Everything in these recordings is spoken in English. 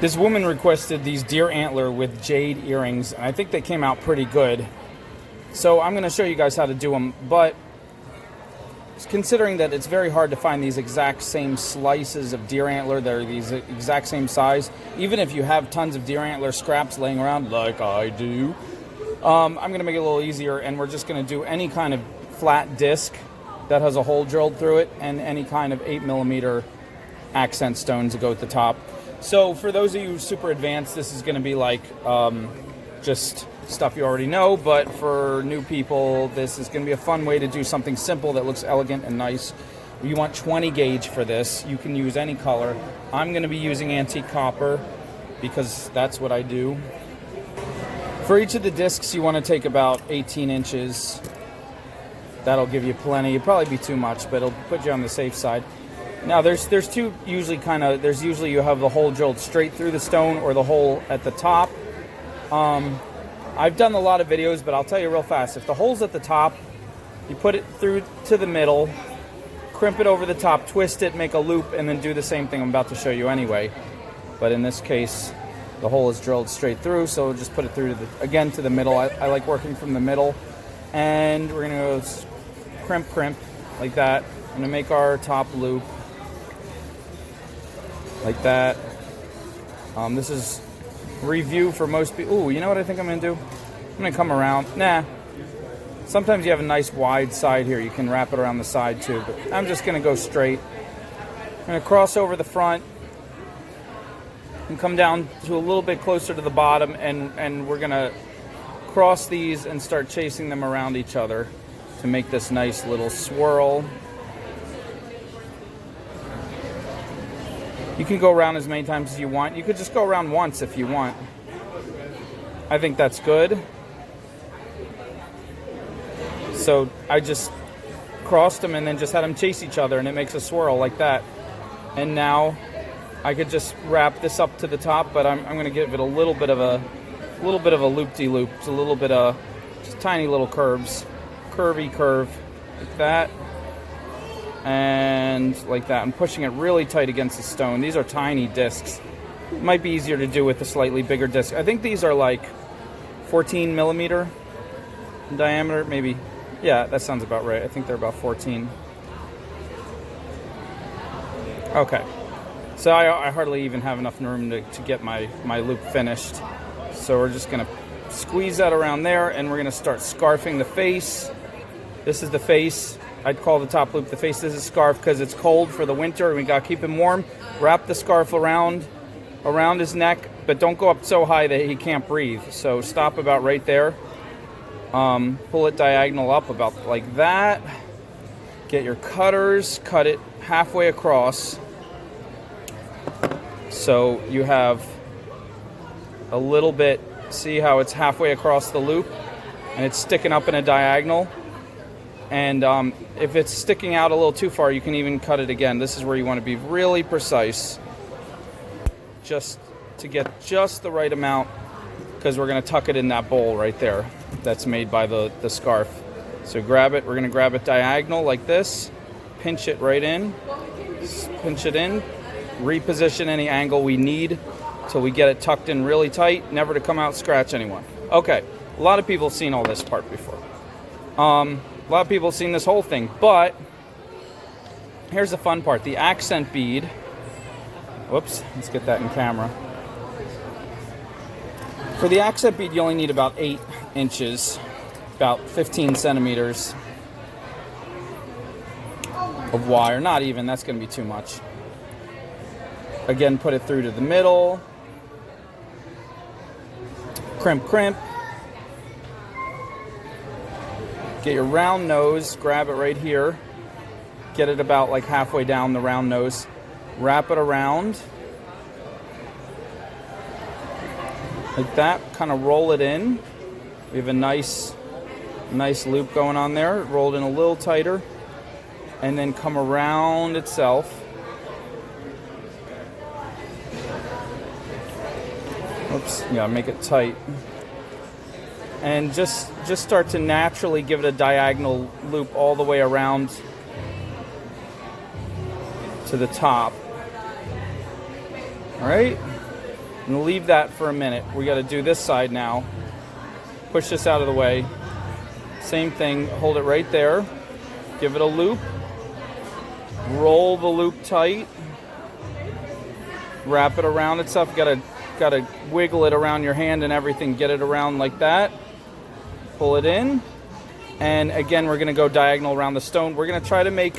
This woman requested these deer antler with jade earrings, and I think they came out pretty good. So I'm going to show you guys how to do them, but considering that it's very hard to find these exact same slices of deer antler that are these exact same size, even if you have tons of deer antler scraps laying around like I do, I'm going to make it a little easier, and we're just going to do any kind of flat disc that has a hole drilled through it and any kind of 8mm accent stones to go at the top. So for those of you super advanced, this is going to be like just stuff you already know, but for new people, this is going to be a fun way to do something simple that looks elegant and nice. You want 20 gauge for this. You can use any color. I'm going to be using antique copper because that's what I do. For each of the discs, you want to take about 18 inches. That'll give you plenty. It'll probably be too much, but it'll put you on the safe side. Now, there's two usually there's usually you have the hole drilled straight through the stone or the hole at the top. I've done a lot of videos, but I'll tell you real fast. If the hole's at the top, you put it through to the middle, crimp it over the top, twist it, make a loop, and then do the same thing I'm about to show you anyway. But in this case, the hole is drilled straight through, so just put it through to the middle. I like working from the middle. And we're going to go crimp like that. I'm going to make our top loop. Like that. This is review for most people. Ooh, you know what I think I'm going to do? I'm going to come around. Nah. Sometimes you have a nice wide side here. You can wrap it around the side too. But I'm just going to go straight. I'm going to cross over the front and come down to a little bit closer to the bottom. And we're going to cross these and start chasing them around each other to make this nice little swirl. You can go around as many times as you want. You could just go around once if you want. I think that's good. So I just crossed them and then just had them chase each other, and it makes a swirl like that. And now I could just wrap this up to the top, but I'm going to give it a little bit of a loop-de-loop. It's a little bit of just tiny little curves, curvy curve like that. And like that. I'm pushing it really tight against the stone. These are tiny discs. It might be easier to do with a slightly bigger disc. I think these are like 14mm in diameter, maybe. Yeah, that sounds about right. I think they're about 14. Okay. So I hardly even have enough room to get my loop finished. So we're just going to squeeze that around there, and we're going to start scarfing the face. This is the face. I'd call the top loop the face. This is a scarf because it's cold for the winter and we got to keep him warm. Wrap the scarf around his neck, but don't go up so high that he can't breathe. So stop about right there. Pull it diagonal up about like that. Get your cutters, cut it halfway across. So you have a little bit, see how it's halfway across the loop and it's sticking up in a diagonal. And if it's sticking out a little too far, you can even cut it again. This is where you want to be really precise, just to get just the right amount, because we're going to tuck it in that bowl right there that's made by the scarf. So grab it. We're going to grab it diagonal like this, pinch it right in, pinch it in, reposition any angle we need till we get it tucked in really tight, never to come out scratch anyone. Okay, a lot of people have seen all this part before. A lot of people have seen this whole thing, but here's the fun part. The accent bead. Whoops, let's get that in camera. For the accent bead, you only need about 8 inches, about 15 centimeters of wire. Not even, that's going to be too much. Again, put it through to the middle. Crimp. Get your round nose, grab it right here. Get it about like halfway down the round nose. Wrap it around. Like that, kind of roll it in. We have a nice loop going on there. Roll it in a little tighter. And then come around itself. Oops, yeah, make it tight. And just start to naturally give it a diagonal loop all the way around to the top. All right? And leave that for a minute. We got to do this side now. Push this out of the way. Same thing, hold it right there. Give it a loop. Roll the loop tight. Wrap it around itself. Gotta wiggle it around your hand and everything. Get it around like that. Pull it in. And again, we're gonna go diagonal around the stone. We're gonna try to make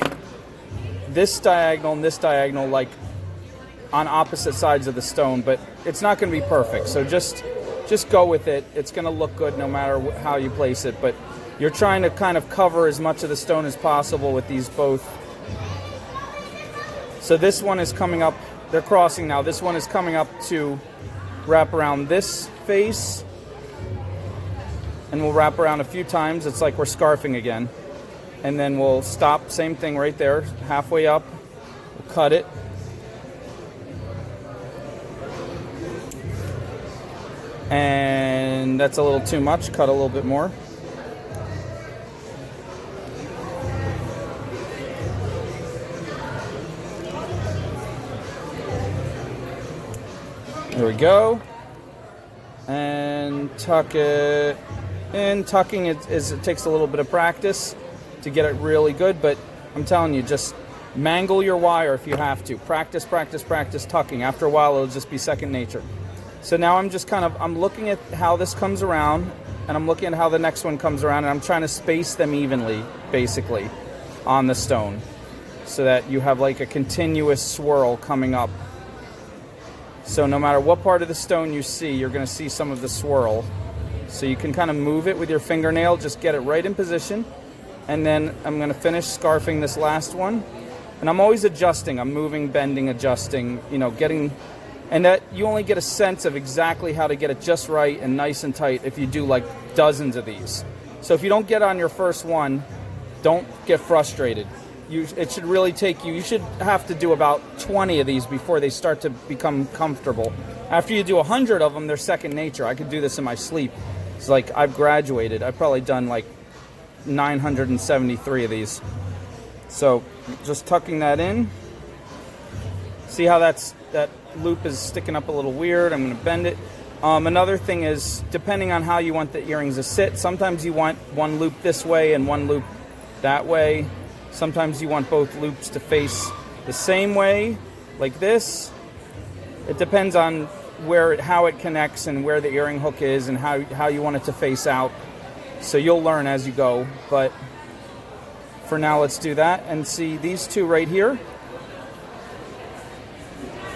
this diagonal and this diagonal like on opposite sides of the stone, but it's not gonna be perfect. So just go with it. It's gonna look good no matter how you place it, but you're trying to kind of cover as much of the stone as possible with these both. So this one is coming up, they're crossing now. This one is coming up to wrap around this face, and we'll wrap around a few times. It's like we're scarfing again. And then we'll stop, same thing right there, halfway up. We'll cut it. And that's a little too much, cut a little bit more. There we go. And tuck it in. Tucking it takes a little bit of practice to get it really good, but I'm telling you, just mangle your wire if you have to. Practice, practice, practice tucking. After a while, it'll just be second nature. So now I'm just I'm looking at how this comes around, and I'm looking at how the next one comes around, and I'm trying to space them evenly, basically, on the stone, so that you have like a continuous swirl coming up. So no matter what part of the stone you see, you're going to see some of the swirl. So you can kind of move it with your fingernail, just get it right in position. And then I'm going to finish scarfing this last one. And I'm always adjusting. I'm moving, bending, adjusting, getting... And that you only get a sense of exactly how to get it just right and nice and tight if you do like dozens of these. So if you don't get on your first one, don't get frustrated. It should really take you should have to do about 20 of these before they start to become comfortable. After you do 100 of them, they're second nature. I could do this in my sleep. It's like I've graduated. I've probably done like 973 of these. So just tucking that in. See how that loop is sticking up a little weird. I'm going to bend it. Another thing is, depending on how you want the earrings to sit, sometimes you want one loop this way and one loop that way. Sometimes you want both loops to face the same way, like this. It depends on how it connects and where the earring hook is and how you want it to face out. So you'll learn as you go. But for now, let's do that. And see these two right here.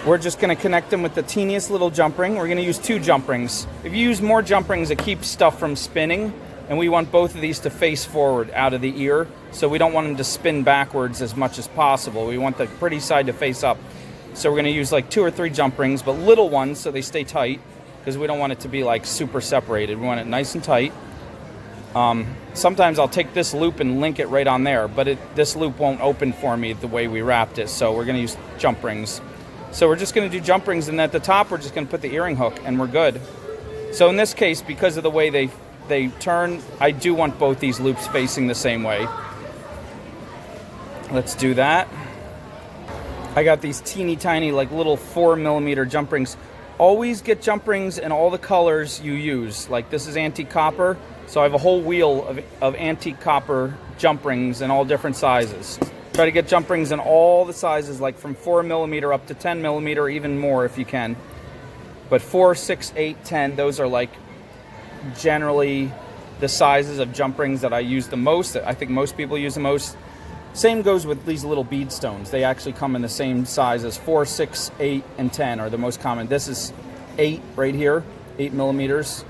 We're just going to connect them with the teeniest little jump ring. We're going to use 2 jump rings. If you use more jump rings, it keeps stuff from spinning. And we want both of these to face forward out of the ear. So we don't want them to spin backwards as much as possible. We want the pretty side to face up. So we're going to use like 2 or 3 jump rings, but little ones so they stay tight, because we don't want it to be like super separated. We want it nice and tight. Sometimes I'll take this loop and link it right on there, but this loop won't open for me the way we wrapped it. So we're going to use jump rings. So we're just going to do jump rings, and at the top we're just going to put the earring hook, and we're good. So in this case, because of the way they turn, I do want both these loops facing the same way. Let's do that. I got these teeny tiny like little 4mm jump rings. Always get jump rings in all the colors you use. Like this is antique copper, so I have a whole wheel of antique copper jump rings in all different sizes. Try to get jump rings in all the sizes, like from 4mm up to 10mm, even more if you can. But 4, 6, 8, 10, those are like generally the sizes of jump rings that I use the most, that I think most people use the most. Same goes with these little bead stones. They actually come in the same sizes. 4, 6, 8, and 10 are the most common. This is 8 right here, 8mm.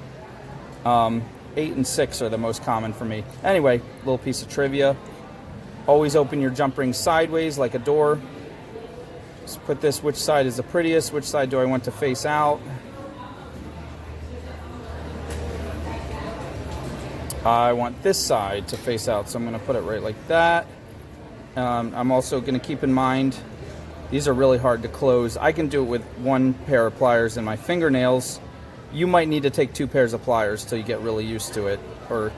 8 and 6 are the most common for me. Anyway, little piece of trivia. Always open your jump ring sideways like a door. Just put this, which side is the prettiest, which side do I want to face out. I want this side to face out, so I'm going to put it right like that. I'm also going to keep in mind, these are really hard to close. I can do it with 1 pair of pliers and my fingernails. You might need to take 2 pairs of pliers till you get really used to it. Or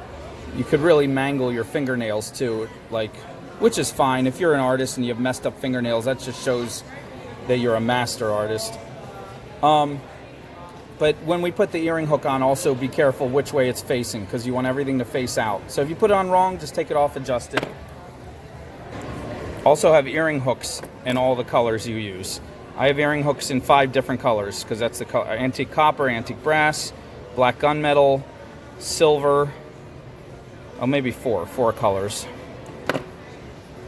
you could really mangle your fingernails too, which is fine. If you're an artist and you have messed up fingernails, that just shows that you're a master artist. But when we put the earring hook on, also be careful which way it's facing, because you want everything to face out. So if you put it on wrong, just take it off, adjust it. Also have earring hooks in all the colors you use. I have earring hooks in 5 different colors, because that's the color: antique copper, antique brass, black gunmetal, silver. Oh, maybe 4 colors.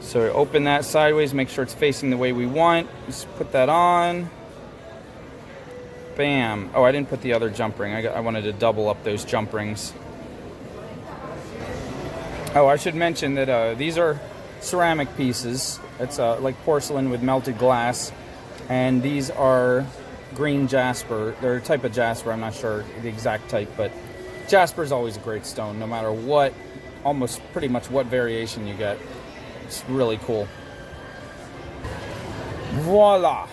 So open that sideways, make sure it's facing the way we want. Just put that on. Bam. Oh, I didn't put the other jump ring. I wanted to double up those jump rings. Oh, I should mention that these are ceramic pieces. It's like porcelain with melted glass. And these are green jasper. They're a type of jasper. I'm not sure the exact type, but jasper is always a great stone, no matter what, almost pretty much what variation you get. It's really cool. Voila!